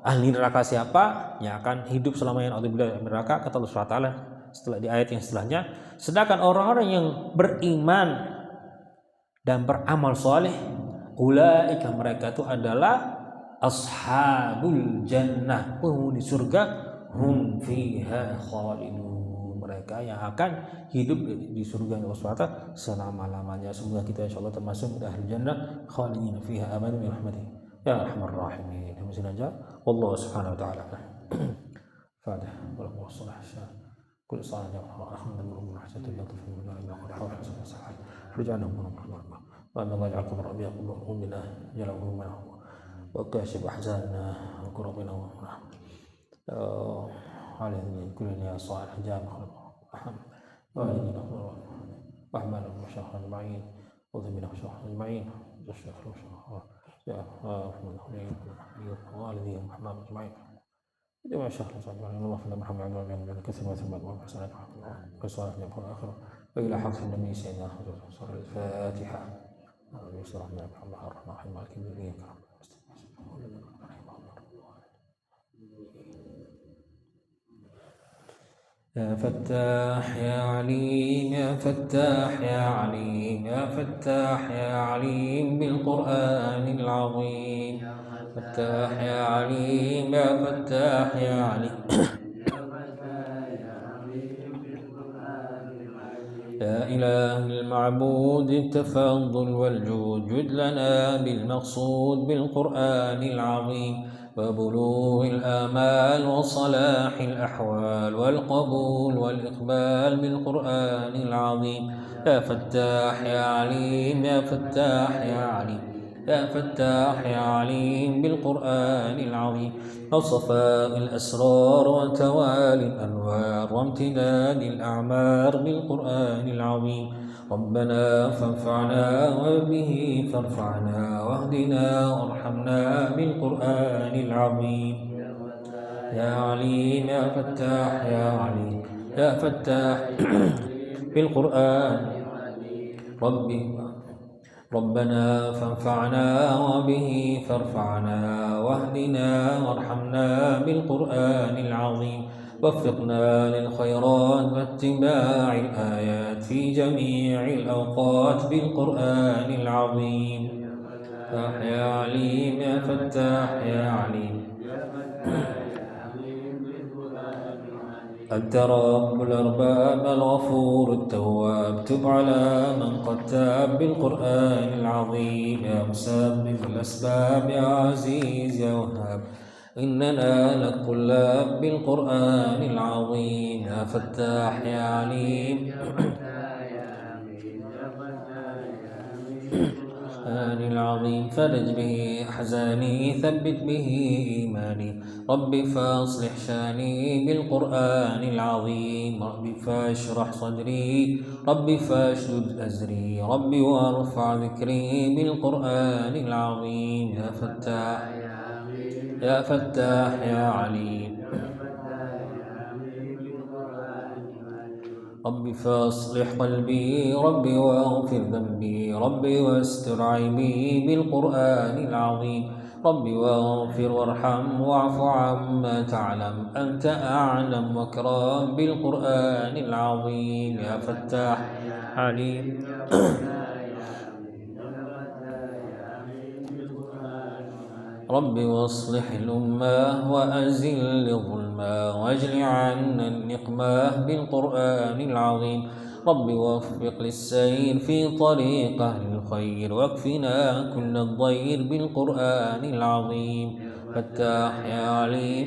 ahli neraka siapa yang akan hidup selamanya di neraka, kata Allah SWT setelah di ayat yang setelahnya, sedangkan orang-orang yang beriman dan beramal soleh, ulaika, mereka itu adalah ashabul jannah, penghuni surga, hum fiha khalidun, mereka yang akan hidup di surga Allah SWT selama-lamanya. Semoga kita insyaallah termasuk ahli jannah khalidin fiha abadan bi rahmatihi ya arhamar rahimin. Wallahu subhanahu wa ta'ala Fatih wallahu sallallahu كل صلاة ورحمة الله ورحمة الله رجعنا وأن الله يعقب ربي قلوبهم منا جلوهم منه وكاشف أحزاننا وكربنا عليه كلنا يا صالح جامع والدينا وأحمد المشايخ أجمعين وذمنا المشايخ أجمعين والشيخ يا والدي محمد أجمعين جميع الشيخ أجمعين. اللهم صل على محمد وعلى آله وصحبه وسلم وحسنات وصالح اليوم الآخرة وإلى حق النبي سيدنا الفاتحة. بسم الله الرحمن الرحيم مالك يوم الدين. يا فتاح يا عليم يا فتاح يا عليم يا فتاح يا عليم بالقرآن العظيم. فتاح يا عليم يا فتاح يا عليم يا إله المعبود التفضل والجود جد لنا بالمقصود بالقرآن العظيم وبلوغ الآمال وصلاح الأحوال والقبول والإقبال بالقرآن العظيم يا فتاح يا عليم يا فتاح يا عليم يا فتاح يا عليم بالقرآن العظيم وصفاء الأسرار وتوالي الأنوار وامتداد الأعمار بالقرآن العظيم ربنا فانفعنا وبه فارفعنا واهدنا وارحمنا بالقرآن العظيم يا عليم يا فتاح يا عليم يا فتاح بالقرآن ربنا فانفعنا وبه فارفعنا واهدنا وارحمنا بالقرآن العظيم وفقنا للخيرات واتباع الآيات في جميع الأوقات بالقرآن العظيم فتاح يا عليم يا فتاح يا عليم أنت رب الأرباب الغفور التواب تب على من قد تاب بالقرآن العظيم يا مسبب الأسباب يا عزيز يا وهاب إننا لك طلاب بالقرآن العظيم يا فتاح يا عليم القرآن العظيم فرج به أحزاني ثبت به إيماني رب فاصلح شاني بالقرآن العظيم رب فاشرح صدري رب فاشدد أزري رب وارفع ذكري بالقرآن العظيم يا فتاح يا فتاح يا عليم رب فاصلح قلبي رب واغفر ذنبي رب واستر عيبي بالقرآن العظيم رب واغفر وارحم واعف عما تعلم أنت أعلم واكرم بالقرآن العظيم يا فتاح عليم رب واصلح الأمة وأزل الظلمة واجل عنا النقمة بالقرآن العظيم رب وفق للسير في طريق أهل الخير واكفنا كل الضير بالقرآن العظيم فتاح يا عليم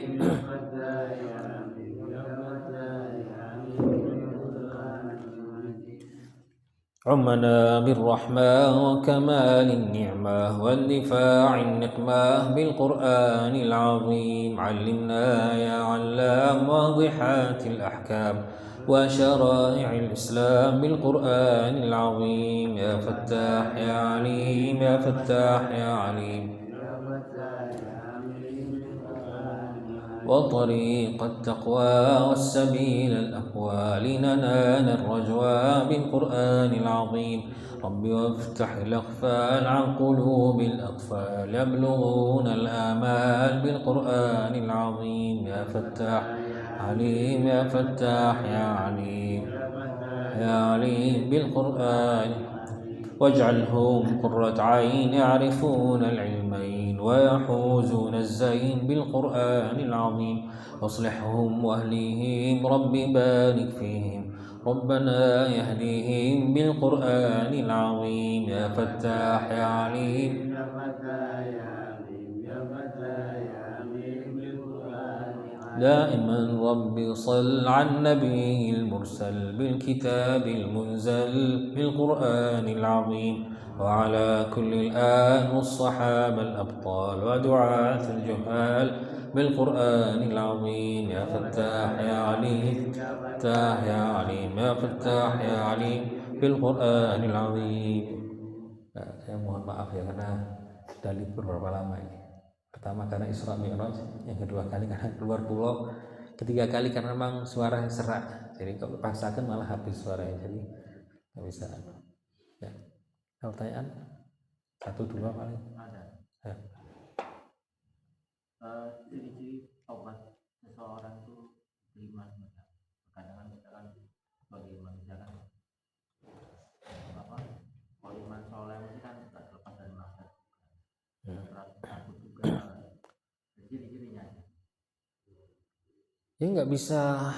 عمنا بالرحمة وكمال النعمة واندفاع النقمة بالقرآن العظيم علمنا يا علام واضحات الأحكام وشرائع الإسلام بالقرآن العظيم يا فتاح يا عليم يا فتاح يا عليم وطريق التقوى والسبيل الأقوى لننال الرجوى بالقرآن العظيم رب وافتح الأقفال عن قلوب الأطفال يبلغون الآمال بالقرآن العظيم يا فتاح عليم يا فتاح يا عليم يا عليم بالقرآن واجعلهم قرة عين يعرفون العلمين ويحوزون الزين بالقرآن العظيم واصلحهم واهليهم رب بارك فيهم ربنا يهديهم بالقرآن العظيم يا فتاح يا عليم دائما رب صل على النبي المرسل بالكتاب المنزل بالقرآن العظيم وعلى كل الآل والصحابة الأبطال ودعاة الجهال بالقرآن العظيم يا فتاح يا عليم فتاح يا عليم يا فتاح يا عليم بالقرآن العظيم. Saya mohon maaf ya karena sudah libur berapa lama ini. Pertama karena Isra Mi'raj, yang kedua kali karena keluar pulau, ketiga kali karena memang suara serak. Jadi kalau paksakan malah habis suaranya, jadi nggak bisa. Ya. Pertanyaan satu dua paling. Ya. Ciri-ciri taubat seseorang itu beriman, kadang-kadang misalkan sebagai manusia kan kalau iman soleh itu kan tak terlepas dari maksiat, takut juga. Ciri-cirinya Ya nggak bisa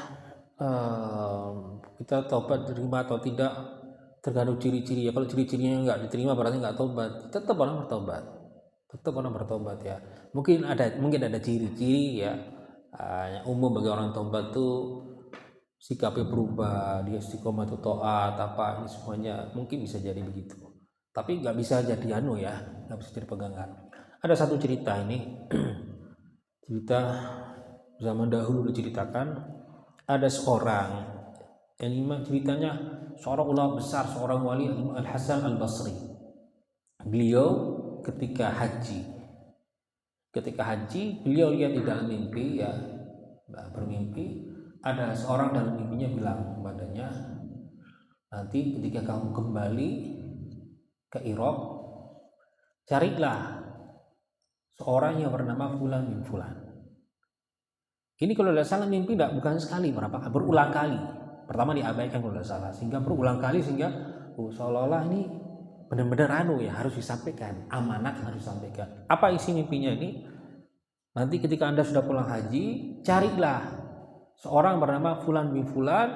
kita tobat diterima atau tidak tergantung ciri-ciri ya. Kalau ciri-cirinya nggak diterima berarti nggak tobat, tetap orang bertobat ya. Mungkin ada ciri-ciri ya, yang umum bagi orang tobat tuh sikapnya berubah, dia istiqomah itu taat apa, ini semuanya mungkin bisa jadi begitu, tapi nggak bisa jadi nggak bisa jadi pegangan. Ada satu cerita ini cerita zaman dahulu diceritakan, ada seorang yang ceritanya seorang ulama besar, seorang wali, Al-Hasan Al-Basri. Beliau ketika haji beliau lihat di dalam mimpi ya, bermimpi ada seorang dalam mimpinya bilang kepadanya, nanti ketika kamu kembali ke Irak, carilah seorang yang bernama Fulan bin Fulan. Ini kalau tidak salah mimpi bukan sekali, berulang kali. Pertama diabaikan kalau tidak salah, sehingga berulang kali, sehingga seolah-olah ini benar-benar harus disampaikan, amanat harus disampaikan. Apa isi mimpinya ini? Nanti ketika Anda sudah pulang haji, carilah seorang bernama Fulan bin Fulan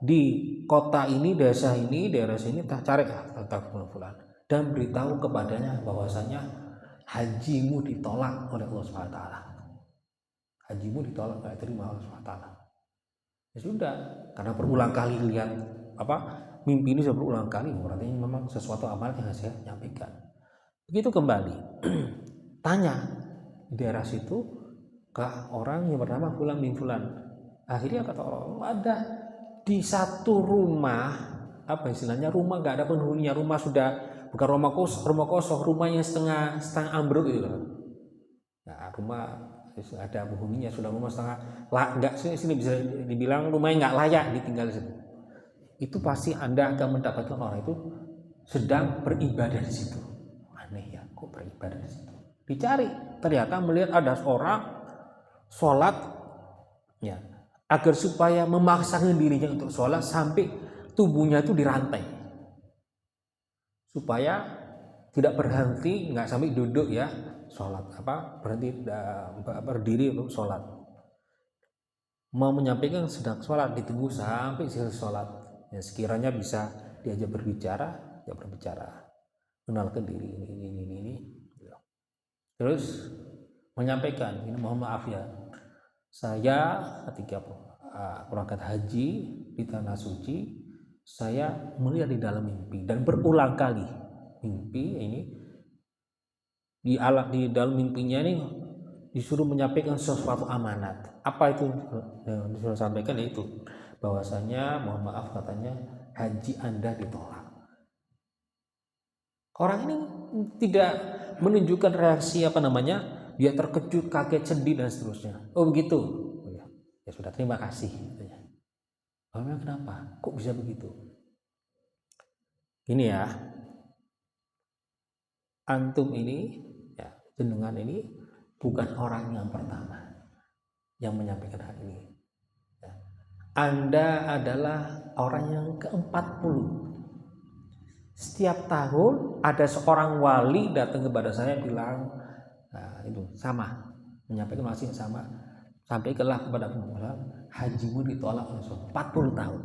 di kota ini, desa ini, daerah sini, cari tentang Fulan dan beritahu kepadanya bahwasanya hajimu ditolak oleh Allah SWT. Hajimu ditolak, tidak terima Allah SWT. Ya sudah, karena berulang kali lihat mimpi ini sudah berulang kali, berarti memang sesuatu amal yang saya nyampaikan. Begitu kembali, tanya di daerah situ ke orang yang bernama Fulan bin Fulan. Akhirnya kata orang, ada di satu rumah, rumah nggak ada penghuninya, rumah sudah bukan rumah kosong, rumahnya setengah ambruk gitu loh. Nah, rumah ada penghuninya, sudah rumah setengah nggak, sini bisa dibilang rumahnya nggak layak ditinggal di situ. Itu pasti Anda akan mendapatkan orang itu sedang beribadah di situ. Aneh ya, kok beribadah di situ? Dicari, ternyata melihat ada seorang sholat ya, agar supaya memaksakan dirinya untuk sholat sampai tubuhnya itu dirantai, supaya tidak berhenti, nggak sampai duduk ya sholat, berhenti berdiri untuk sholat. Mau menyampaikan sedang sholat, ditunggu sampai selesai sholat ya, sekiranya bisa diajak berbicara ya berbicara, kenalkan diri ini. Terus menyampaikan, ini mohon maaf ya, saya ketika berangkat haji di tanah suci, saya melihat di dalam mimpi dan berulang kali mimpi ini di dalam mimpinya ini disuruh menyampaikan sesuatu amanat. Apa itu yang disuruh sampaikan? Yaitu bahwasanya mohon maaf katanya haji Anda ditolak. Orang ini tidak menunjukkan reaksi dia terkejut, kaget, sedih dan seterusnya. Oh begitu, ya sudah, terima kasih. Lalu kenapa? Kok bisa begitu? Ini ya, antum ini, ya jenengan ini bukan orang yang pertama yang menyampaikan hal ini. Ya. Anda adalah orang yang ke-40. Setiap tahun ada seorang wali datang kepada saya bilang, nah itu sama, menyampaikan masih sama, sampaikanlah kepada pengusaha, hajimu ditolak oleh 40 tahun.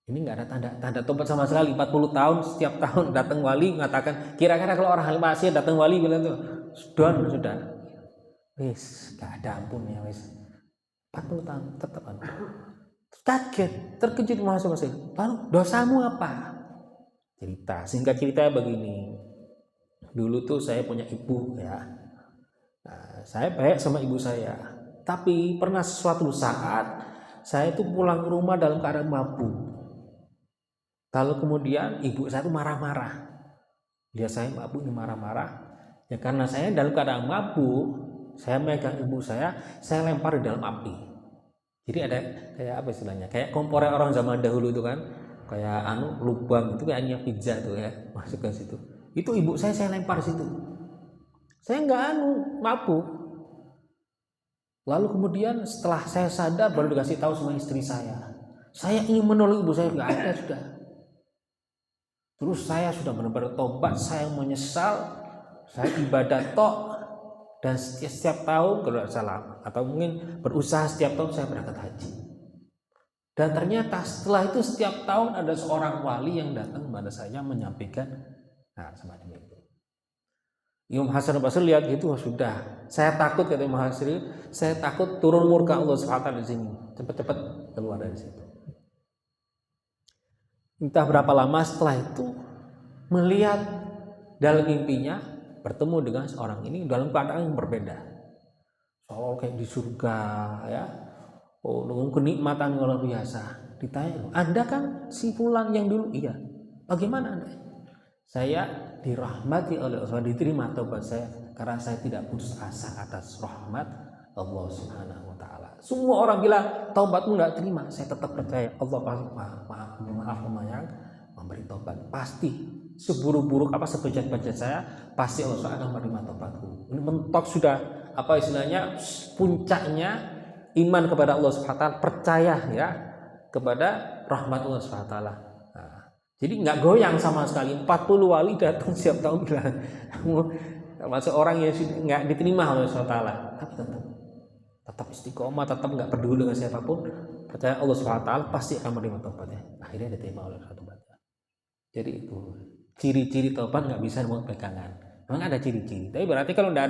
Ini nggak ada tanda tobat sama sekali. 40 tahun setiap tahun datang wali mengatakan, kira-kira kalau orang maksiat datang wali bilang tuh sudah wis nggak ada ampunnya wis 40 tahun tetap kaget, terkejut masing-masing. Lalu dosamu apa? Singkat ceritanya begini. Dulu tuh saya punya ibu ya. Nah, saya baik sama ibu saya. Tapi pernah suatu saat saya tuh pulang ke rumah dalam keadaan mabuk. Lalu kemudian ibu saya tuh marah-marah. Dia saya mabuk ini marah-marah. Ya karena saya dalam keadaan mabuk, saya megang ibu saya lempar di dalam api. Jadi ada kayak apa istilahnya, kayak kompornya orang zaman dahulu itu kan, kayak lubang itu kayaknya pizza tuh ya, masuk ke situ. Itu ibu saya lempar situ. Saya nggak mabuk. Lalu kemudian setelah saya sadar baru dikasih tahu sama istri saya. Saya ingin menolong ibu saya, nggak ada sudah. Terus saya sudah benar-benar tobat, saya menyesal, saya ibadah tok. Dan setiap tahun kalau tidak salah, atau mungkin berusaha setiap tahun saya berangkat haji. Dan ternyata setelah itu setiap tahun ada seorang wali yang datang kepada saya menyampaikan semacam itu. Imam Hasan al-Basri lihat gitu, sudah, saya takut, kata Imam Hasan, saya takut turun murka Allah SWT di sini, cepat-cepat keluar dari situ. Entah berapa lama setelah itu melihat dalam mimpinya bertemu dengan seorang ini dalam keadaan yang berbeda, soal kayak di surga ya, dengan kenikmatan luar biasa. Ditanya, Anda kan si fulan yang dulu? Iya. Bagaimana Anda? Saya dirahmati oleh Allah, diterima taubat saya karena saya tidak putus asa atas rahmat Allah Subhanahu wa taala. Semua orang bilang taubatmu enggak terima, saya tetap percaya Allah pasti maaf penyayang, memberi taubat. Pasti seburuk-buruk apa sebejat-bejat saya, pasti Allah akan menerima taubatku. Ini mentok sudah apa istilahnya puncaknya iman kepada Allah Subhanahu wa taala, percaya ya kepada rahmat Allah Subhanahu wa taala. Jadi nggak goyang sama sekali. 40 wali datang setiap tahun bilang termasuk orang yang nggak diterima oleh Allah SWT, tapi tetap istiqomah, tetap nggak peduli dengan siapapun, percaya Allah SWT pasti akan menerima taubatnya. Akhirnya diterima oleh Allah SWT. Jadi itu ciri-ciri taubat nggak bisa membuat pegangan. Memang ada ciri-ciri, tapi berarti kalau nggak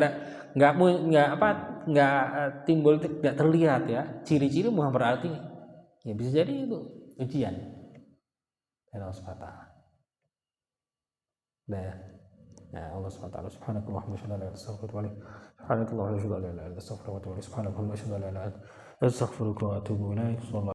timbul, tidak terlihat ya ciri-ciri, bukan berarti ya bisa jadi itu ujian Allah SWT. Nah, Allah SWT subhanakallah wa bihamdika asyhadu an la ilaha illa anta astaghfiruka wa atubu ilaik.